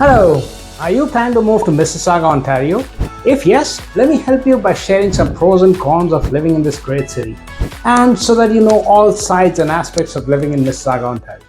Hello, are you planning to move to Mississauga, Ontario? If yes, let me help you by sharing some pros and cons of living in this great city, and so that you know all sides and aspects of living in Mississauga, Ontario.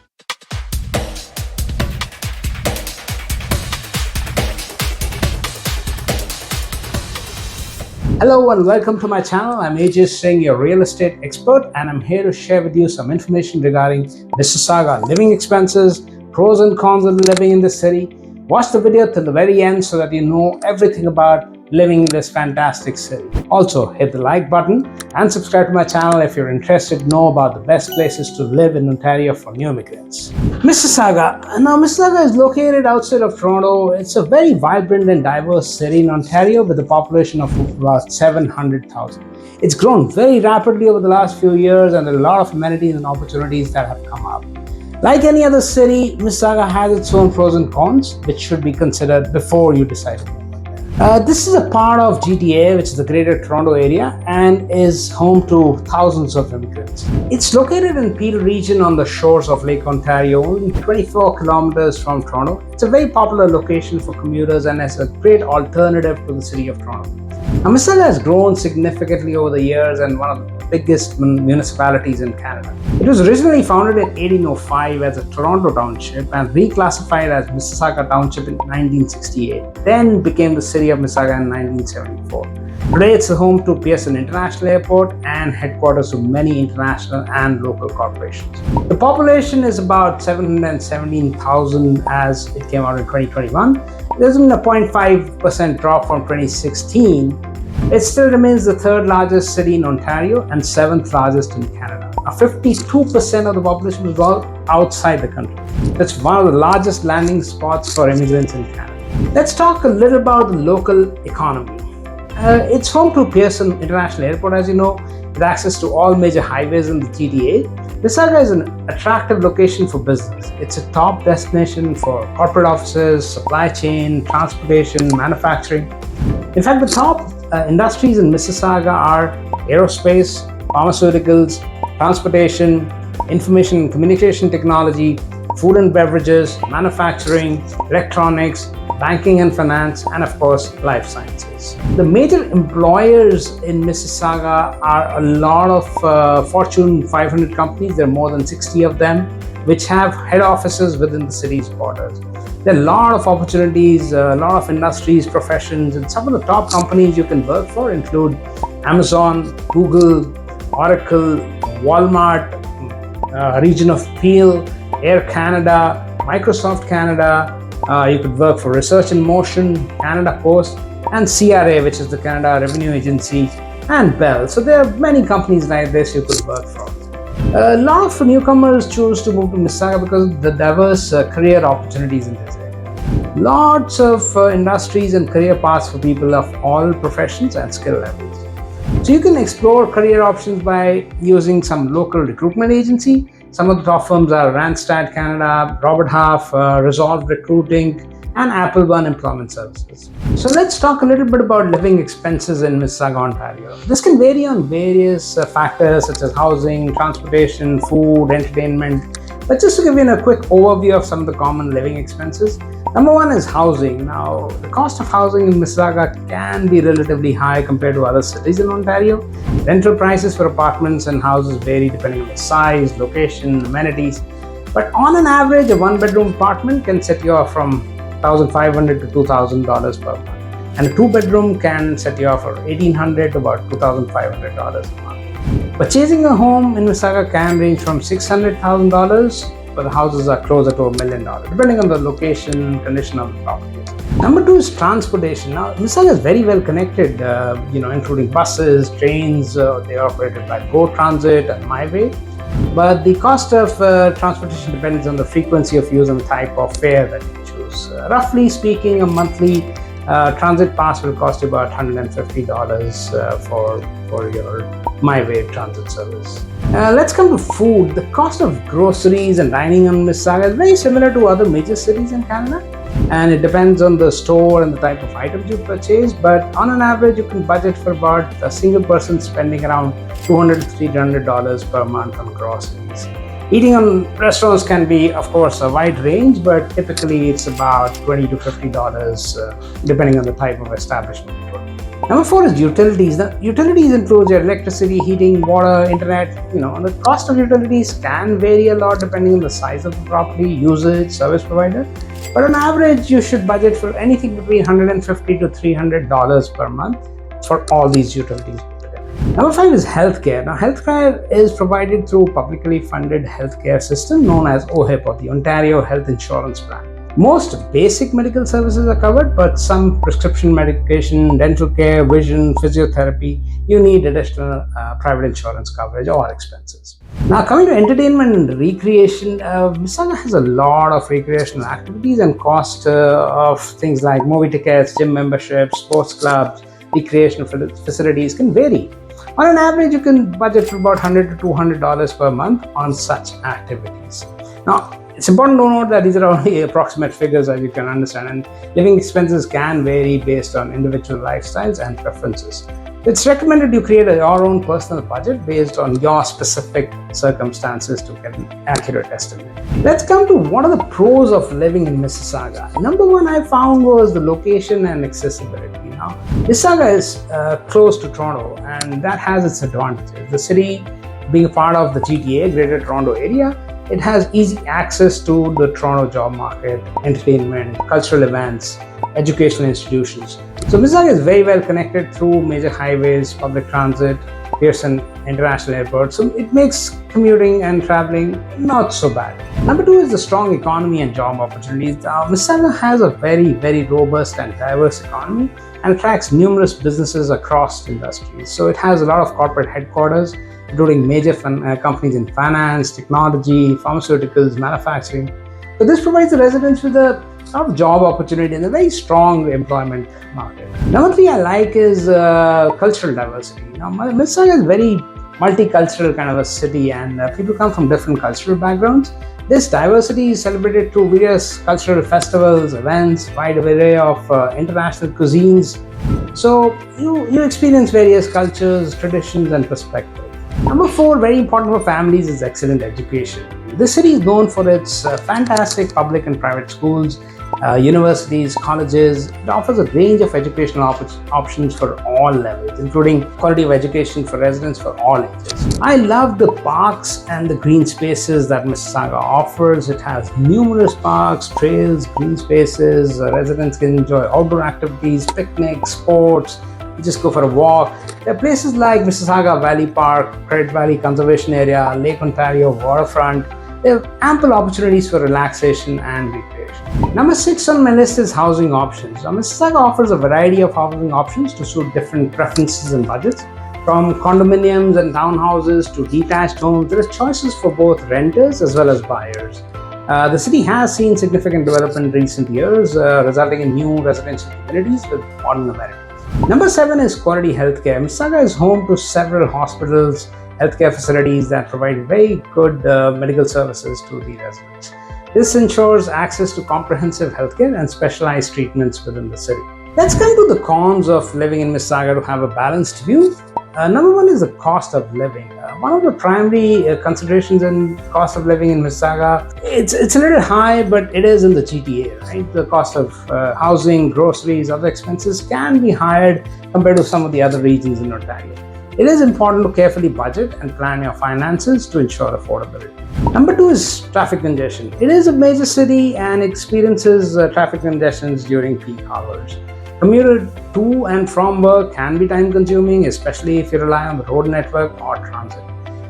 Hello and welcome to my channel. I'm Singh, your real estate expert, and I'm here to share with you some information regarding Mississauga living expenses, pros and cons of living in this city. Watch the video till the very end so that you know everything about living in this fantastic city. Also, hit the like button and subscribe to my channel if you're interested to know about the best places to live in Ontario for new immigrants. Mississauga. Now, Mississauga is located outside of Toronto. It's a very vibrant and diverse city in Ontario with a population of about 700,000. It's grown very rapidly over the last few years, and there are a lot of amenities and opportunities that have come up. Like any other city, Mississauga has its own pros and cons, which should be considered before you decide to move. This is a part of GTA, which is the Greater Toronto Area, and is home to thousands of immigrants. It's located in Peel region on the shores of Lake Ontario, only 24 kilometers from Toronto. It's a very popular location for commuters and is a great alternative to the city of Toronto. Now, Mississauga has grown significantly over the years and one of the biggest municipalities in Canada. It was originally founded in 1805 as a Toronto Township and reclassified as Mississauga Township in 1968, then became the city of Mississauga in 1974. Today it's the home to Pearson International Airport and headquarters to many international and local corporations. The population is about 717,000 as it came out in 2021. There's been a 0.5% drop from 2016. It still remains the third largest city in Ontario and seventh largest in Canada. Now, 52% of the population is all outside the country. That's one of the largest landing spots for immigrants in Canada. Let's talk a little about the local economy. It's home to Pearson International Airport, as you know, with access to all major highways in the GTA. Mississauga is an attractive location for business. It's a top destination for corporate offices, supply chain, transportation, manufacturing. In fact, the top industries in Mississauga are aerospace, pharmaceuticals, transportation, information and communication technology, food and beverages, manufacturing, electronics, banking and finance, and of course, life sciences. The major employers in Mississauga are a lot of Fortune 500 companies. There are more than 60 of them, which have head offices within the city's borders. There are a lot of opportunities, a lot of industries, professions, and some of the top companies you can work for include Amazon, Google, Oracle, Walmart, region of Peel, Air Canada, Microsoft Canada. You could work for Research in Motion, Canada Post, and CRA, which is the Canada Revenue Agency, and Bell. So there are many companies like this you could work for. A lot of newcomers choose to move to Mississauga because of the diverse career opportunities in this area. Lots of industries and career paths for people of all professions and skill levels. So you can explore career options by using some local recruitment agency. Some of the top firms are Randstad Canada, Robert Half, Resolve Recruiting, and Apple One Employment Services. So let's talk a little bit about living expenses in Mississauga, Ontario. This can vary on various factors such as housing, transportation, food, entertainment. But just to give you a quick overview of some of the common living expenses. Number one is housing. Now, the cost of housing in Mississauga can be relatively high compared to other cities in Ontario. Rental prices for apartments and houses vary depending on the size, location, amenities. But on an average, a one-bedroom apartment can set you off from $1,500 to $2,000 per month. And a two-bedroom can set you off for $1,800 to about $2,500 a month. Purchasing a home in Mississauga can range from $600,000, but the houses are closer to $1 million, depending on the location and condition of the property. Number two is transportation. Now, Mississauga is very well connected, including buses, trains. They are operated by Go Transit and MyWay. But the cost of transportation depends on the frequency of use and the type of fare that you choose. Roughly speaking, a monthly transit pass will cost you about $150 for your MyWay transit service. Let's come to food. The cost of groceries and dining in Mississauga is very similar to other major cities in Canada, and it depends on the store and the type of items you purchase, but on an average you can budget for about a single person spending around $200 to $300 per month on groceries. Eating on restaurants can be, of course, a wide range, but typically it's about $20 to $50, depending on the type of establishment. Number 4 is utilities. The utilities include your electricity, heating, water, internet. The cost of utilities can vary a lot depending on the size of the property, usage, service provider. But on average, you should budget for anything between $150 to $300 per month for all these utilities. Number 5 is healthcare. Now, healthcare is provided through publicly funded healthcare system known as OHIP, or the Ontario Health Insurance Plan. Most basic medical services are covered, but some prescription medication, dental care, vision, physiotherapy, you need additional private insurance coverage or expenses. Now, coming to entertainment and recreation, Mississauga has a lot of recreational activities, and cost of things like movie tickets, gym memberships, sports clubs, recreational facilities can vary. On an average, you can budget for about $100 to $200 per month on such activities. Now, it's important to note that these are only approximate figures, as you can understand, and living expenses can vary based on individual lifestyles and preferences. It's recommended you create your own personal budget based on your specific circumstances to get an accurate estimate. Let's come to what are the pros of living in Mississauga. Number 1 I found was the location and accessibility. Now, Mississauga is close to Toronto, and that has its advantages. The city being a part of the GTA, Greater Toronto Area, it has easy access to the Toronto job market, entertainment, cultural events, educational institutions. So Mississauga is very well connected through major highways, public transit, Pearson International Airport, so it makes commuting and traveling not so bad. Number 2 is the strong economy and job opportunities. Mississauga has a very, very robust and diverse economy and attracts numerous businesses across industries. So it has a lot of corporate headquarters, including major companies in finance, technology, pharmaceuticals, manufacturing. So this provides the residents with a lot of job opportunity and a very strong employment market. Number 3 I like is cultural diversity. Now, Mississauga is very multicultural kind of a city, and people come from different cultural backgrounds. This diversity is celebrated through various cultural festivals, events, wide array of international cuisines. So you experience various cultures, traditions, and perspectives. Number 4, very important for families, is excellent education. This city is known for its fantastic public and private schools, universities, colleges. It offers a range of educational options for all levels, including quality of education for residents for all ages. I love the parks and the green spaces that Mississauga offers. It has numerous parks, trails, green spaces. Residents can enjoy outdoor activities, picnics, sports. Just go for a walk. There are places like Mississauga Valley Park, Credit Valley Conservation Area, Lake Ontario waterfront. There are ample opportunities for relaxation and recreation. Number 6 on my list is housing options. Mississauga offers a variety of housing options to suit different preferences and budgets. From condominiums and townhouses to detached homes, there are choices for both renters as well as buyers. The city has seen significant development in recent years, resulting in new residential communities with modern amenities. Number 7 is quality healthcare. Mississauga is home to several hospitals, healthcare facilities that provide very good medical services to the residents. This ensures access to comprehensive healthcare and specialized treatments within the city. Let's come to the cons of living in Mississauga to have a balanced view. Number 1 is the cost of living. One of the primary considerations in cost of living in Mississauga, it's a little high, but it is in the GTA, right? The cost of housing, groceries, other expenses can be higher compared to some of the other regions in Ontario. It is important to carefully budget and plan your finances to ensure affordability. Number 2 is traffic congestion. It is a major city and experiences traffic congestions during peak hours. Commute to and from work can be time consuming, especially if you rely on the road network or transit.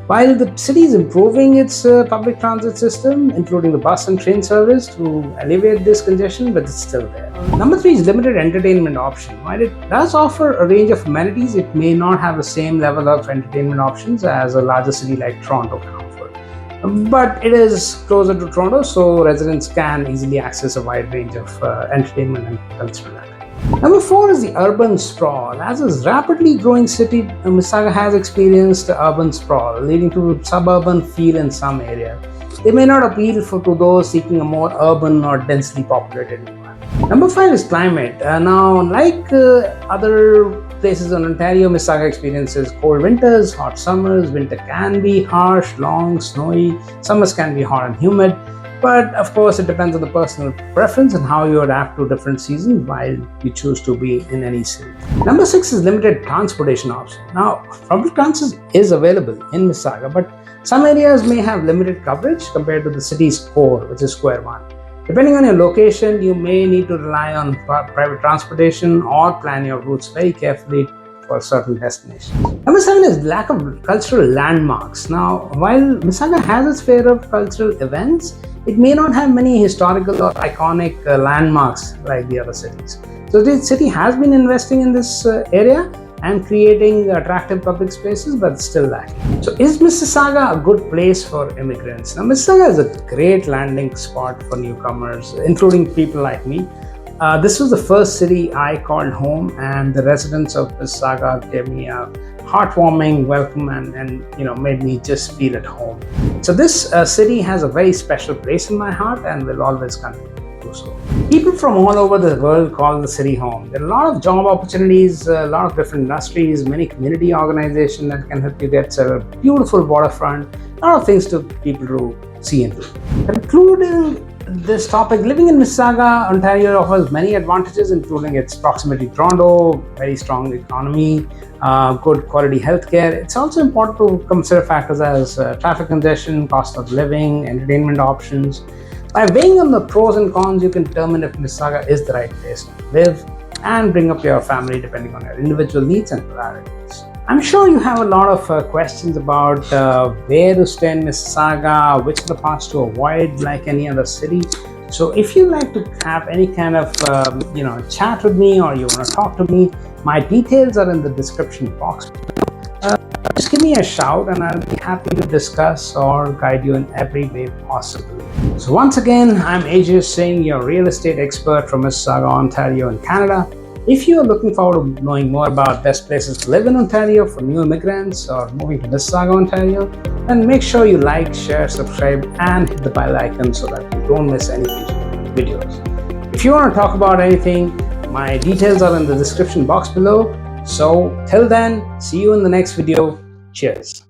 While the city is improving its public transit system, including the bus and train service, to alleviate this congestion, but it's still there. Number 3 is limited entertainment option. While it does offer a range of amenities, it may not have the same level of entertainment options as a larger city like Toronto can offer. But it is closer to Toronto, so residents can easily access a wide range of entertainment and cultural activities. Number 4 is the urban sprawl. As a rapidly growing city, Mississauga has experienced urban sprawl, leading to suburban feel in some areas. They may not appeal to those seeking a more urban or densely populated environment. Number 5 is climate. Now, like other places in Ontario, Mississauga experiences cold winters, hot summers. Winter can be harsh, long, snowy. Summers can be hot and humid. But of course, it depends on the personal preference and how you adapt to different seasons while you choose to be in any city. Number 6 is limited transportation options. Now, public transit is available in Mississauga, but some areas may have limited coverage compared to the city's core, which is Square One. Depending on your location, you may need to rely on private transportation or plan your routes very carefully for certain destinations. Number 7 is lack of cultural landmarks. Now, while Mississauga has its share of cultural events, it may not have many historical or iconic landmarks like the other cities. So the city has been investing in this area and creating attractive public spaces, but it's still lacking. So is Mississauga a good place for immigrants? Now, Mississauga is a great landing spot for newcomers, including people like me. This was the first city I called home, and the residents of Mississauga gave me a heartwarming welcome and made me just feel at home. So this city has a very special place in my heart and will always continue to do so. People from all over the world call the city home. There are a lot of job opportunities, a lot of different industries, many community organizations that can help you get a beautiful waterfront, a lot of things to people to see and do. Concluding this topic, living in Mississauga, Ontario offers many advantages, including its proximity to Toronto, very strong economy, good quality healthcare. It's also important to consider factors as traffic congestion, cost of living, entertainment options. By weighing on the pros and cons, you can determine if Mississauga is the right place to live and bring up your family depending on your individual needs and priorities. I'm sure you have a lot of questions about where to stay in Mississauga, which are the parts to avoid like any other city. So if you'd like to have any kind of chat with me, or you want to talk to me, my details are in the description box. Just give me a shout and I'll be happy to discuss or guide you in every way possible. So once again, I'm AJ Singh, your real estate expert from Mississauga, Ontario in Canada. If you are looking forward to knowing more about best places to live in Ontario for new immigrants or moving to Mississauga, Ontario, then make sure you like, share, subscribe, and hit the bell icon so that you don't miss any future videos. If you want to talk about anything, my details are in the description box below. So till then, see you in the next video. Cheers.